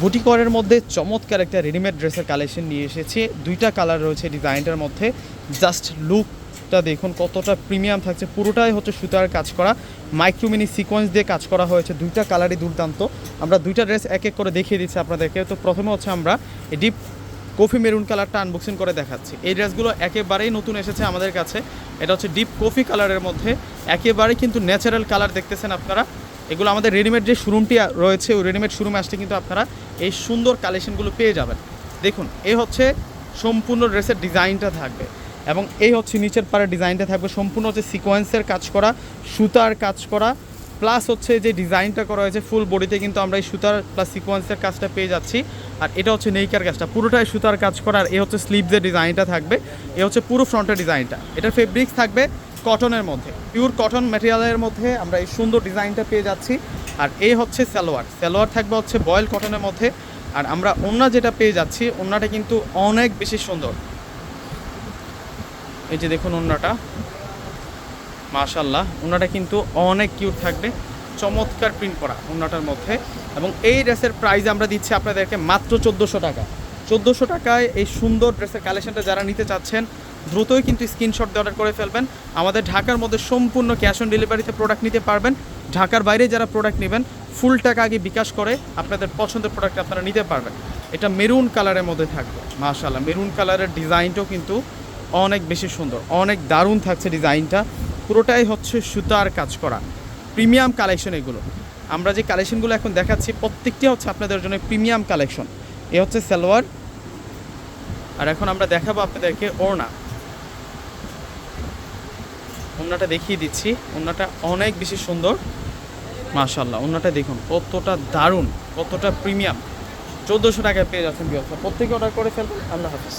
বুটিকরের মধ্যে চমৎকার একটা রেডিমেড ড্রেসের কালেকশন নিয়ে এসেছি। দুইটা কালার রয়েছে ডিজাইনটার মধ্যে। জাস্ট লুকটা দেখুন কতটা প্রিমিয়াম থাকছে। পুরোটাই হচ্ছে সুতার কাজ করা, মাইক্রোমিনি সিকোয়েন্স দিয়ে কাজ করা হয়েছে। দুইটা কালারই দুর্দান্ত। আমরা দুইটা ড্রেস এক এক করে দেখিয়ে দিচ্ছি আপনাদেরকে। তো প্রথমে হচ্ছে আমরা এই ডিপ কফি মেরুন কালারটা আনবক্সিং করে দেখাচ্ছি। এই ড্রেসগুলো একেবারেই নতুন এসেছে আমাদের কাছে। এটা হচ্ছে ডিপ কফি কালারের মধ্যে, একেবারেই কিন্তু ন্যাচারাল কালার দেখতেছেন আপনারা। এগুলো আমাদের রেডিমেড যে শোরুমটি রয়েছে ওই রেডিমেড শোরুমে আসলে কিন্তু আপনারা এই সুন্দর কালেকশনগুলো পেয়ে যাবেন। দেখুন এই হচ্ছে সম্পূর্ণ ড্রেসের ডিজাইনটা থাকবে, এবং এই হচ্ছে নিচের পাড়ের ডিজাইনটা থাকবে সম্পূর্ণ হচ্ছে সিকোয়েন্সের কাজ করা, সুতার কাজ করা, প্লাস হচ্ছে যে ডিজাইনটা করা হয়েছে ফুল বডিতে কিন্তু আমরা এই সুতার প্লাস সিকোয়েন্সের কাজটা পেয়ে যাচ্ছি। আর এটা হচ্ছে নেইকার কাজটা, পুরোটাই সুতার কাজ করা। আর এই হচ্ছে স্লিভসের ডিজাইনটা থাকবে, এ হচ্ছে পুরো ফ্রন্টের ডিজাইনটা। এটার ফেব্রিক্স থাকবে কটনের মধ্যে, পিওর কটন ম্যাটেরিয়ালের মধ্যে আমরা এই সুন্দর ডিজাইনটা পেয়ে যাচ্ছি। আর এই হচ্ছে সালোয়ার থাকবে হচ্ছে বয়েল কটনের মধ্যে। আর আমরা ওড়না যেটা পেয়ে যাচ্ছি, ওড়নাটা কিন্তু অনেক বেশি সুন্দর। এই যে দেখুন ওড়নাটা, মাশাআল্লাহ, ওড়নাটা কিন্তু অনেক কিউট থাকবে, চমৎকার প্রিন্ট করা ওড়নাটার মধ্যে। এবং এই ড্রেসের প্রাইস আমরা দিচ্ছি আপনাদেরকে মাত্র 1400 টাকা। 1400 টাকায় এই সুন্দর ড্রেসের কালেকশনটা যারা নিতে চাচ্ছেন দ্রুতই কিন্তু স্ক্রিনশট দিয়ে অর্ডার করে ফেলবেন। আমাদের ঢাকার মধ্যে সম্পূর্ণ ক্যাশ অন ডেলিভারিতে প্রোডাক্ট নিতে পারবেন। ঢাকার বাইরে যারা প্রোডাক্ট নেবেন ফুল টাকা আগে বিকাশ করে আপনাদের পছন্দের প্রোডাক্ট আপনারা নিতে পারবেন। এটা মেরুন কালারের মধ্যে থাকবে, মাশাআল্লাহ, মেরুন কালারের ডিজাইনটাও কিন্তু অনেক বেশি সুন্দর, অনেক দারুণ থাকছে ডিজাইনটা। পুরোটাই হচ্ছে সুতার কাজ করা প্রিমিয়াম কালেকশন। এগুলো আমরা যে কালেকশনগুলো এখন দেখাচ্ছি প্রত্যেকটি হচ্ছে আপনাদের জন্য প্রিমিয়াম কালেকশন। এ হচ্ছে সালোয়ার। আর এখন আমরা দেখাবো আপনাদেরকে ওড়নাটা দেখিয়ে দিচ্ছি। ওড়নাটা অনেক বেশি সুন্দর, মাশাআল্লাহ। ওড়নাটা দেখুন কতটা দারুণ, কতটা প্রিমিয়াম। 1400 টাকায় পেয়ে যাচ্ছেন। প্রত্যেকে অর্ডার করে ফেলবেন। আল্লাহ হাফিজ।